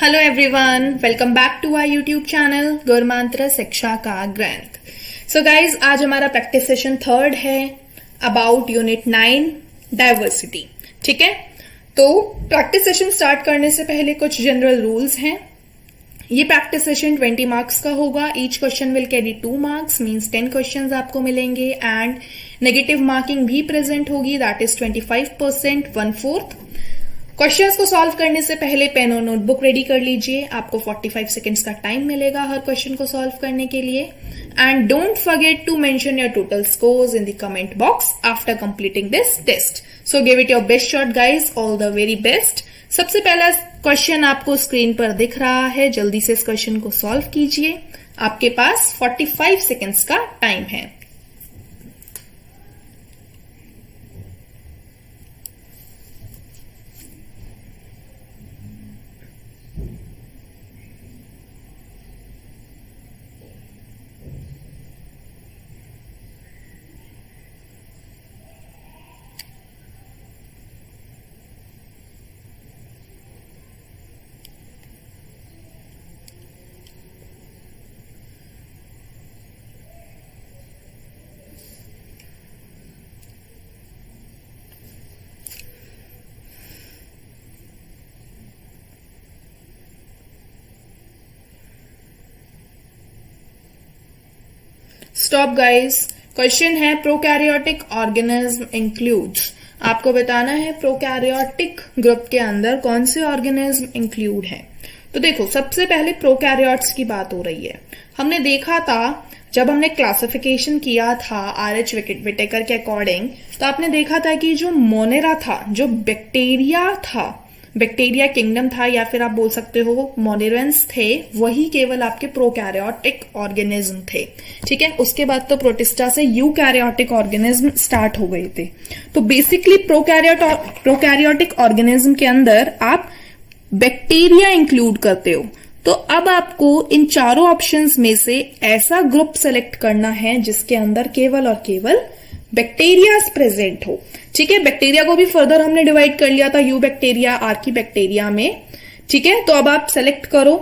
Hello everyone, welcome back to our YouTube channel Gurmantra शिक्षा का ग्रंथ। सो गाइज, आज हमारा प्रैक्टिस सेशन थर्ड है अबाउट यूनिट 9 डाइवर्सिटी। ठीक है, तो प्रैक्टिस सेशन स्टार्ट करने से पहले कुछ जनरल रूल्स हैं। ये प्रैक्टिस सेशन 20 मार्क्स का होगा। Each question will carry 2 marks, means 10 questions आपको मिलेंगे एंड नेगेटिव मार्किंग भी प्रेजेंट होगी, दैट इज 25%, 1/4। क्वेश्चंस को सॉल्व करने से पहले पेन और नोटबुक रेडी कर लीजिए। आपको 45 सेकेंड्स का टाइम मिलेगा हर क्वेश्चन को सॉल्व करने के लिए। And don't forget to mention your total scores in the comment box after completing this test. So give it your best shot guys, all the very best. सबसे पहला question आपको screen पर दिख रहा है, जल्दी से इस क्वेश्चन को सॉल्व कीजिए। आपके पास 45 सेकेंड्स का टाइम है। Stop guys. क्वेश्चन है प्रोकैरियोटिक ऑर्गेनिज्म इंक्लूड्स। आपको बताना है प्रोकैरियोटिक ग्रुप के अंदर कौन से ऑर्गेनिज्म इंक्लूड है। तो देखो, सबसे पहले प्रोकैरियोट्स की बात हो रही है। हमने देखा था जब हमने क्लासिफिकेशन किया था आर.एच. विटेकर के अकॉर्डिंग, तो आपने देखा था कि जो मोनेरा था, जो बैक्टीरिया था, बैक्टीरिया किंगडम था, या फिर आप बोल सकते हो मोनेरेंस थे, वही केवल आपके प्रोकैरियोटिक ऑर्गेनिज्म थे। ठीक है, उसके बाद तो प्रोटिस्टा से यूकैरियोटिक ऑर्गेनिज्म स्टार्ट हो गए थे। तो बेसिकली प्रोकैरियोटिक ऑर्गेनिज्म के अंदर आप बैक्टीरिया इंक्लूड करते हो। तो अब आपको इन चारों ऑप्शंस में से ऐसा ग्रुप सेलेक्ट करना है जिसके अंदर केवल और केवल बैक्टीरिया प्रेजेंट हो। ठीक है, बैक्टीरिया को भी फर्दर हमने डिवाइड कर लिया था यू बैक्टीरिया, आर्की बैक्टीरिया में। ठीक है, तो अब आप सेलेक्ट करो।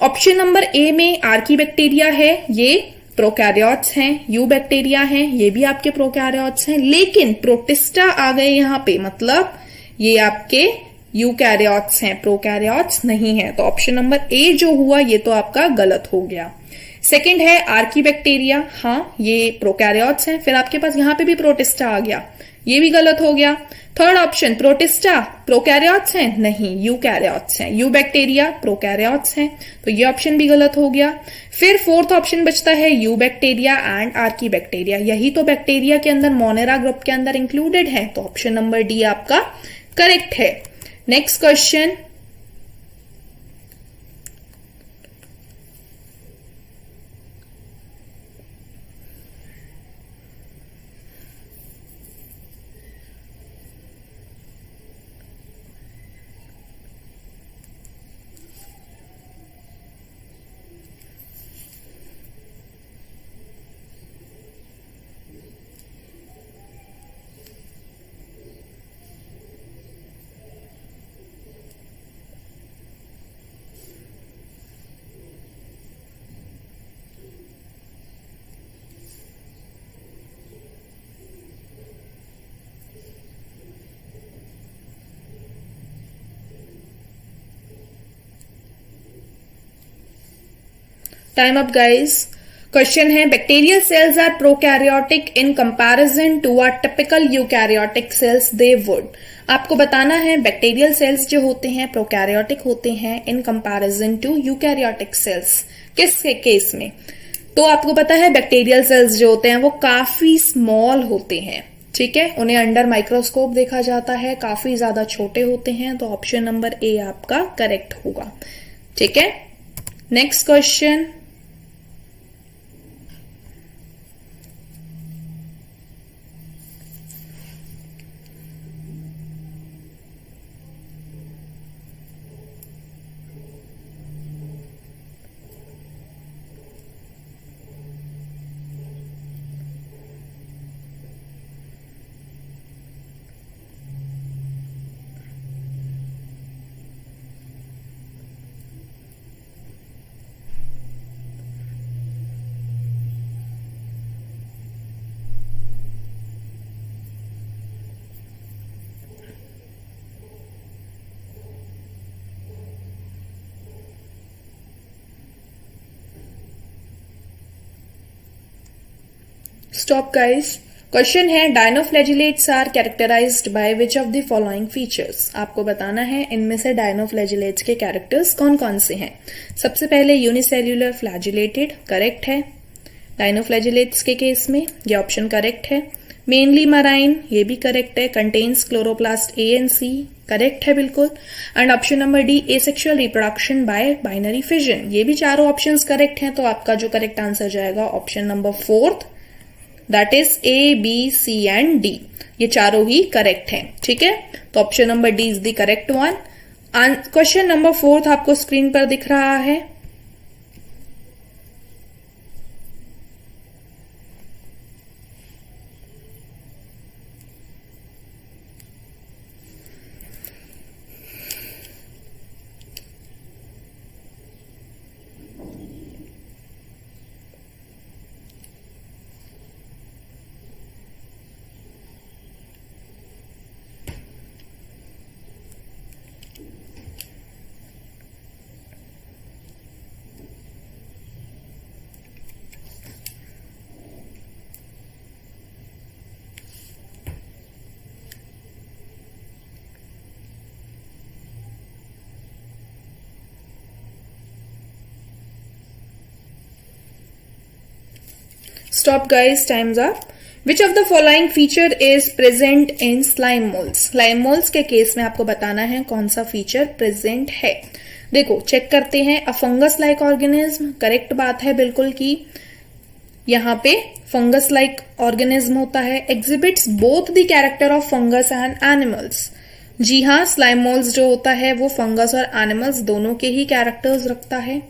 ऑप्शन नंबर ए में आर्की बैक्टीरिया है, ये प्रोकैरियोट्स हैं। यू बैक्टीरिया हैं, ये भी आपके प्रोकैरियोट्स हैं। लेकिन प्रोटिस्टा आ गए यहां पे, मतलब ये आपके यूकैरियोट्स हैं, प्रोकैरियोट्स नहीं है। तो ऑप्शन नंबर ए जो हुआ ये तो आपका गलत हो गया। सेकंड है आर्की बैक्टीरिया, हाँ ये प्रोकैरियोट्स हैं। फिर आपके पास यहां पे भी प्रोटिस्टा आ गया, ये भी गलत हो गया। थर्ड ऑप्शन प्रोटिस्टा प्रोकैरियोट्स हैं, नहीं यूकैरियोट्स हैं। यू बैक्टीरिया प्रोकैरियोट्स हैं, तो ये ऑप्शन भी गलत हो गया। फिर फोर्थ ऑप्शन बचता है you bacteria and Archie bacteria, यही तो बैक्टीरिया के अंदर मोनेरा ग्रुप के अंदर इंक्लूडेड है। तो ऑप्शन नंबर डी आपका करेक्ट है। Next question, time up guys. Question है bacterial cells are prokaryotic in comparison to are typical eukaryotic cells they would. आपको बताना है बैक्टीरियल सेल्स जो होते हैं प्रोकैरियोटिक होते हैं in comparison to eukaryotic cells. किस केस में? तो आपको पता है बैक्टीरियल सेल्स जो होते हैं वो काफी स्मॉल होते हैं। ठीक है, उन्हें अंडर माइक्रोस्कोप देखा जाता है, काफी ज्यादा छोटे होते हैं। तो ऑप्शन नंबर ए आपका करेक्ट होगा। ठीक है, next question, stop guys. Question है dinoflagellates are characterised by which of the following features. आपको बताना है इनमें से डायनोफ्लैजिलेट्स के कैरेक्टर्स कौन कौन से हैं। सबसे पहले यूनिसेल्युलर फ्लैजिलेटेड, करेक्ट है डायनोफ्लैजिलेट्स के केस में, ये ऑप्शन करेक्ट है। मेनली मराइन, ये भी करेक्ट है। Contains chloroplast A and C, correct है बिल्कुल। And option number D asexual reproduction by binary fission, ये भी चारों ऑप्शंस करेक्ट हैं। तो आपका जो करेक्ट आंसर जाएगा option number fourth, that is A B C and D, ये चारों ही करेक्ट हैं। ठीक है, तो option number D is the correct one. Question number fourth आपको स्क्रीन पर दिख रहा है। Stop guys, time's up. Which of the following feature is present in slime molds? Slime molds के केस में आपको बताना है कौन सा फीचर प्रेजेंट है। देखो चेक करते हैं। A fungus like organism, correct बात है बिल्कुल कि यहाँ पे फंगस लाइक ऑर्गेनिज्म होता है। Exhibits both the character of fungus and animals, जी हाँ, स्लाइम मोल्ड्स जो होता है वो फंगस और एनिमल्स दोनों के ही कैरेक्टर्स रखता है।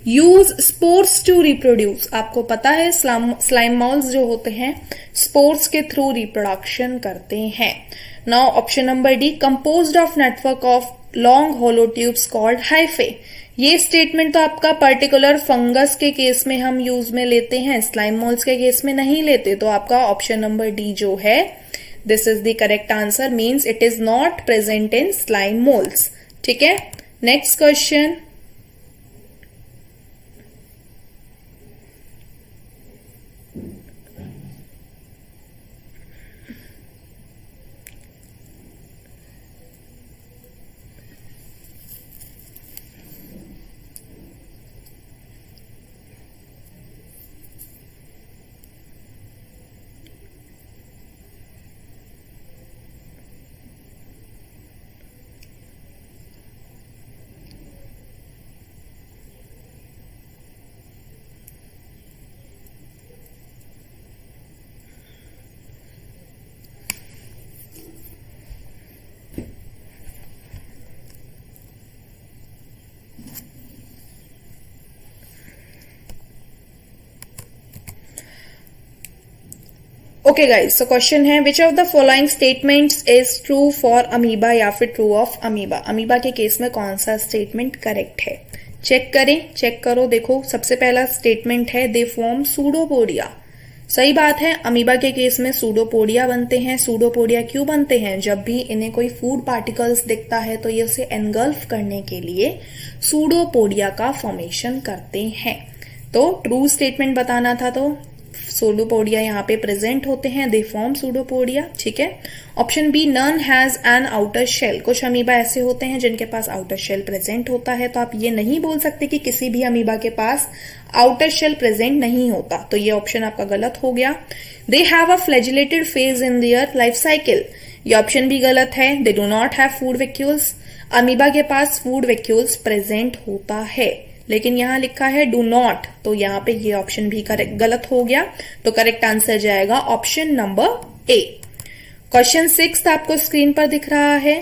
यूज स्पोर्स टू रिप्रोड्यूस, आपको पता है स्लाइम मोल्ड्स जो होते हैं स्पोर्स के थ्रू रिप्रोडक्शन करते हैं। Now option number D composed of network of long hollow tubes called hyphae, ये स्टेटमेंट तो आपका पर्टिकुलर फंगस के केस में हम यूज में लेते हैं, स्लाइम मोल्ड्स के केस में नहीं लेते। तो आपका ऑप्शन नंबर डी जो है this is the correct answer, means it is not present in slime moulds. ठीक है, next question. Okay guys, so question है which of the following statements is true for amoeba या फिर true of amoeba. Amoeba के case में कौन सा statement correct है, चेक करें, चेक करो। देखो सबसे पहला स्टेटमेंट है दे फॉर्म सूडोपोडिया, सही बात है। अमीबा के केस में सूडोपोडिया बनते हैं। सूडोपोडिया क्यों बनते हैं, जब भी इन्हें कोई फूड पार्टिकल्स दिखता है तो ये उसे एनगल्फ करने के लिए सूडोपोडिया का फॉर्मेशन करते हैं। तो ट्रू स्टेटमेंट बताना था, तो सूडोपोडिया यहाँ पे प्रेजेंट होते हैं, दे फॉर्म सूडोपोडिया। ठीक है, option B none has an outer shell, कुछ अमीबा ऐसे होते हैं जिनके पास आउटर शेल प्रेजेंट होता है। तो आप ये नहीं बोल सकते कि किसी भी अमीबा के पास आउटर शेल प्रेजेंट नहीं होता, तो ये ऑप्शन आपका गलत हो गया। They have a flagellated phase in their life cycle, ये ऑप्शन भी गलत है। They do not have food vacuoles, amoeba के पास फूड वैक्यूल्स प्रेजेंट होता है, लेकिन यहां लिखा है डू नॉट, तो यहां पे ये ऑप्शन भी करेक्ट गलत हो गया। तो करेक्ट आंसर जाएगा ऑप्शन नंबर ए। क्वेश्चन 6 आपको स्क्रीन पर दिख रहा है।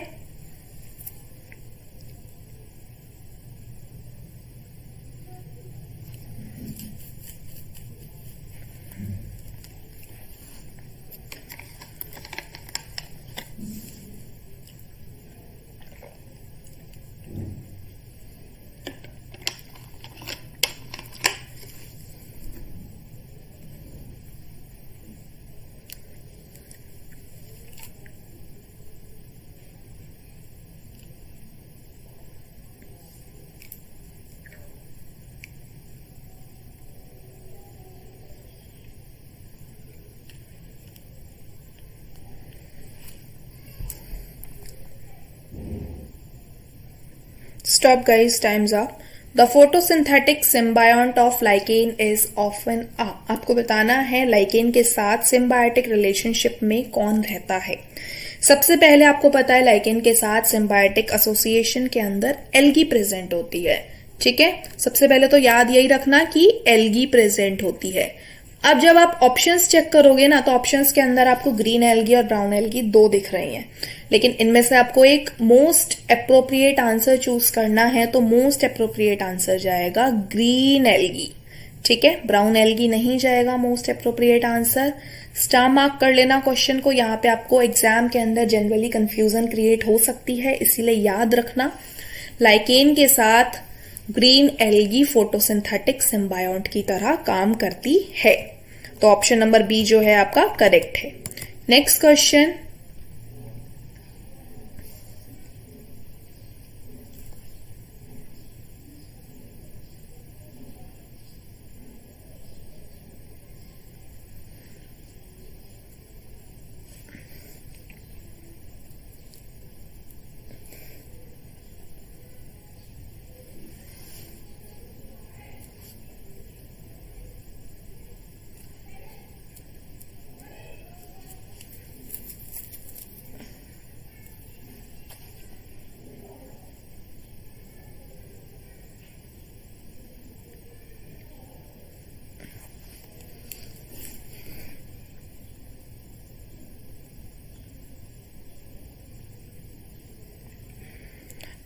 Stop guys, time's up. The photosynthetic symbiont of lichen is often आपको बताना है lichen के साथ symbiotic relationship में कौन रहता है। सबसे पहले आपको पता है lichen के साथ symbiotic association के अंदर algae प्रेजेंट होती है। ठीक है, सबसे पहले तो याद यही रखना कि algae प्रेजेंट होती है। अब जब आप ऑप्शंस चेक करोगे ना, तो ऑप्शंस के अंदर आपको ग्रीन एल्गी और ब्राउन एल्गी दो दिख रही हैं, लेकिन इनमें से आपको एक मोस्ट अप्रोप्रिएट आंसर चूज करना है, तो मोस्ट अप्रोप्रिएट आंसर जाएगा ग्रीन एल्गी। ठीक है, ब्राउन एल्गी नहीं जाएगा most appropriate answer. Star mark कर लेना क्वेश्चन को, यहाँ पे आपको एग्जाम के अंदर जनरली कंफ्यूजन क्रिएट हो सकती है, इसीलिए याद रखना लाइकेन के साथ ग्रीन एल्गी फोटोसिंथेटिक सिम्बायोंट की तरह काम करती है। तो ऑप्शन नंबर बी जो है आपका करेक्ट है। Next question,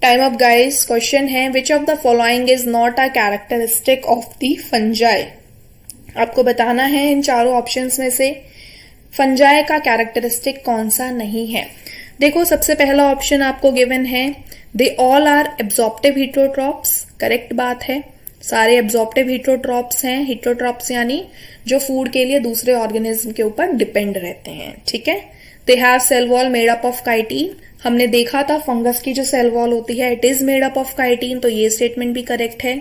time up guys. Question है which of the following is not a characteristic of the fungi. आपको बताना है इन चारों ऑप्शंस में से फंजाई का कैरेक्टरिस्टिक कौन सा नहीं है। देखो, सबसे पहला ऑप्शन आपको गिवन है they all are absorptive heterotrophs. Correct बात है, सारे एब्जॉर्प्टिव हीटरोट्रॉप्स हैं। हीटरोट्रॉप्स यानी जो फूड के लिए दूसरे ऑर्गेनिज्म के ऊपर डिपेंड रहते हैं। ठीक है, they have cell wall made up of chitin. हमने देखा था फंगस की जो सेल वॉल होती है it is made up of chitin, तो ये स्टेटमेंट भी करेक्ट है।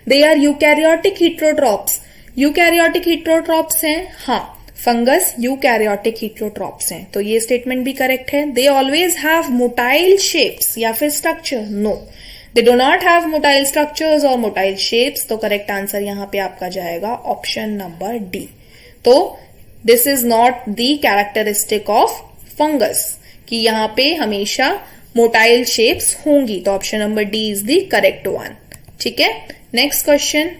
They are eukaryotic heterotrophs. Eukaryotic heterotrophs हैं, हाँ, फंगस यूकैरियोटिक हीटरोट्रॉप्स हैं, तो ये स्टेटमेंट भी करेक्ट है। They always have motile shapes या फिर structure, no, they do not have motile structures और मोटाइल शेप्स, तो करेक्ट आंसर यहां पे आपका जाएगा ऑप्शन नंबर डी। तो this is not the characteristic of fungus कि यहां पे हमेशा मोटाइल शेप्स होंगी, तो option number D is the correct one. ठीक है, next question,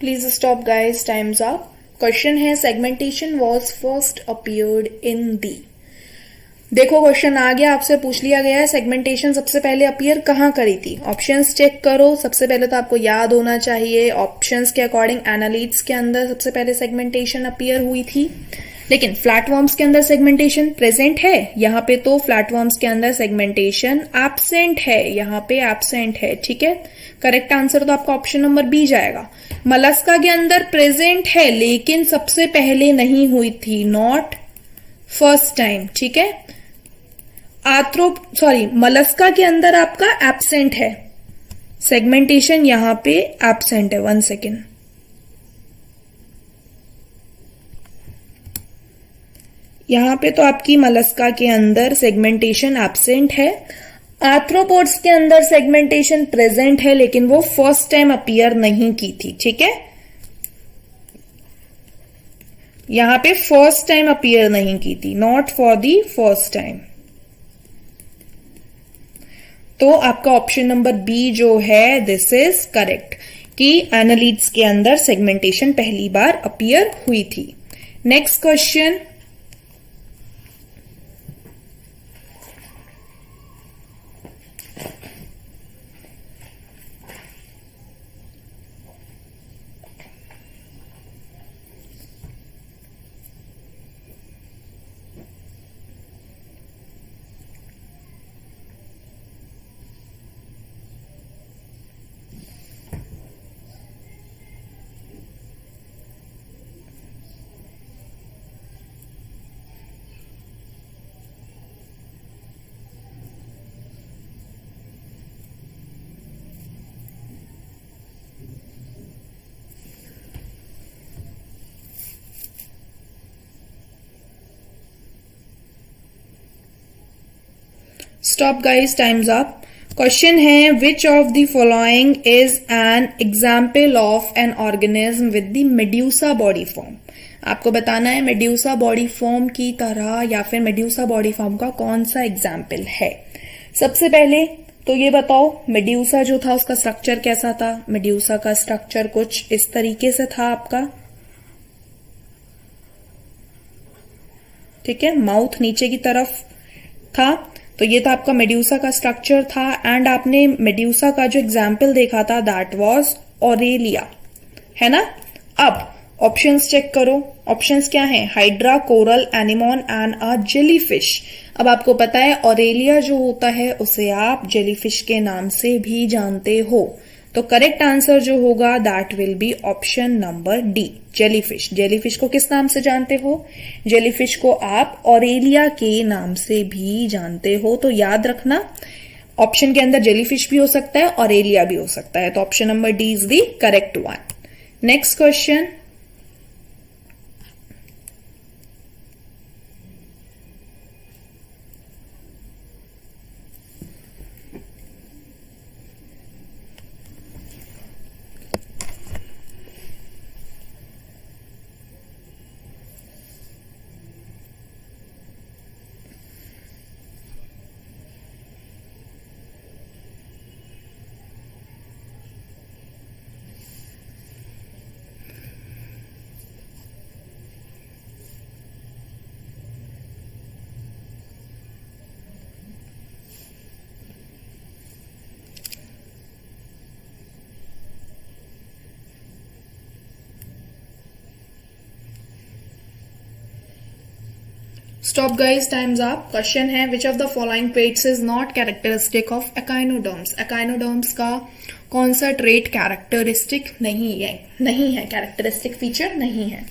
please stop guys, times up. Question है segmentation was first appeared in दी। देखो, क्वेश्चन आ गया, आपसे पूछ लिया गया है सेगमेंटेशन सबसे पहले अपीयर कहाँ करी थी। ऑप्शंस चेक करो। सबसे पहले तो आपको याद होना चाहिए ऑप्शंस के अकॉर्डिंग एनालिट्स के अंदर सबसे पहले सेगमेंटेशन अपीयर हुई थी, लेकिन फ्लैटवर्म्स के अंदर सेगमेंटेशन प्रेजेंट है। यहाँ पे तो फ्लैटवर्म्स के अंदर सेगमेंटेशन एब्सेंट है, यहाँ पे एब्सेंट है। ठीक है, करेक्ट आंसर तो आपका ऑप्शन नंबर बी जाएगा। मलस्का के अंदर प्रेजेंट है लेकिन सबसे पहले नहीं हुई थी, नॉट फर्स्ट टाइम। ठीक है, मलस्का के अंदर आपका एब्सेंट है सेगमेंटेशन, यहां पे एब्सेंट है। 1 सेकेंड, यहां पे तो आपकी मलस्का के अंदर सेगमेंटेशन एब्सेंट है। आर्थ्रोपोड्स के अंदर सेगमेंटेशन प्रेजेंट है लेकिन वो फर्स्ट टाइम अपीयर नहीं की थी। ठीक है, यहां पे फर्स्ट टाइम अपीयर नहीं की थी, not for the first time. तो आपका ऑप्शन नंबर बी जो है दिस इज करेक्ट कि एनालिट्स के अंदर सेगमेंटेशन पहली बार अपीयर हुई थी। Next question, stop guys, times up. Question है which of the following is an example of an organism with the medusa body form. आपको बताना है मेड्यूसा बॉडी फॉर्म की तरह या फिर मेड्यूसा बॉडी फॉर्म का कौन सा एग्जाम्पल है। सबसे पहले तो ये बताओ मेड्यूसा जो था उसका स्ट्रक्चर कैसा था। मेड्यूसा का स्ट्रक्चर कुछ इस तरीके से था आपका, ठीक है, माउथ नीचे की तरफ था। तो ये तो आपका मेड्यूसा का स्ट्रक्चर था एंड आपने मेड्यूसा का जो एग्जाम्पल देखा था दैट वाज ऑरेलिया, है ना। अब ऑप्शंस चेक करो, ऑप्शंस क्या हैं, hydra, coral, anemone and a jellyfish. अब आपको पता है ऑरेलिया जो होता है उसे आप जेलीफिश के नाम से भी जानते हो, तो करेक्ट आंसर जो होगा that will be option number D, jellyfish. Jellyfish को किस नाम से जानते हो, जेलीफिश को आप ऑरेलिया के नाम से भी जानते हो। तो याद रखना ऑप्शन के अंदर जेलीफिश भी हो सकता है, ऑरेलिया भी हो सकता है, तो option number D is the correct one. Next question, stop guys, times up. Question है which of the following traits is not characteristic of echinoderms. Echinoderms का कौन सा ट्रेट कैरेक्टरिस्टिक नहीं है, कैरेक्टरिस्टिक फीचर नहीं है।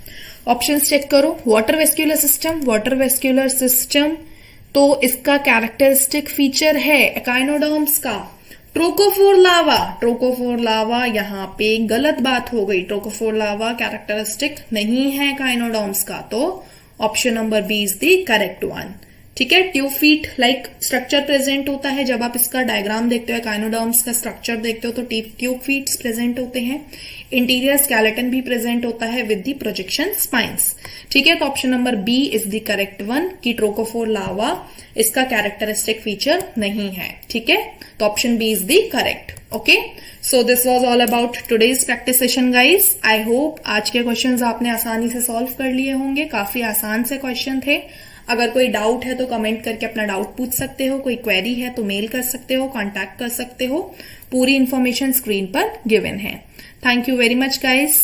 ऑप्शंस चेक करो, water vascular system, water vascular system तो इसका कैरेक्टरिस्टिक फीचर है एकाइनोडर्म्स का। ट्रोकोफोर लावा, ट्रोकोफोर लावा यहाँ पे गलत बात हो गई, ट्रोकोफोर लावा कैरेक्टरिस्टिक नहीं है एकाइनोडर्म्स का, तो option number B is the correct one. ठीक है, tube feet like structure present होता है, जब आप इसका डायग्राम देखते हो एकाइनोडर्म्स का स्ट्रक्चर देखते हो तो ट्यूब फीट्स प्रेजेंट होते हैं। इंटीरियर स्केलेटन भी प्रेजेंट होता है विद द प्रोजेक्शन स्पाइंस। ठीक है, तो option number B is the correct one कि ट्रोकोफोर लावा इसका कैरेक्टरिस्टिक फीचर नहीं है। ठीक है, तो option B is the correct. Okay, so this was all about today's practice session guys. I hope आज के क्वेश्चंस आपने आसानी से सॉल्व कर लिए होंगे, काफी आसान से क्वेश्चन थे। अगर कोई डाउट है तो कमेंट करके अपना डाउट पूछ सकते हो, कोई क्वेरी है तो मेल कर सकते हो, कांटेक्ट कर सकते हो। पूरी इन्फॉर्मेशन स्क्रीन पर गिवन है। Thank you very much guys.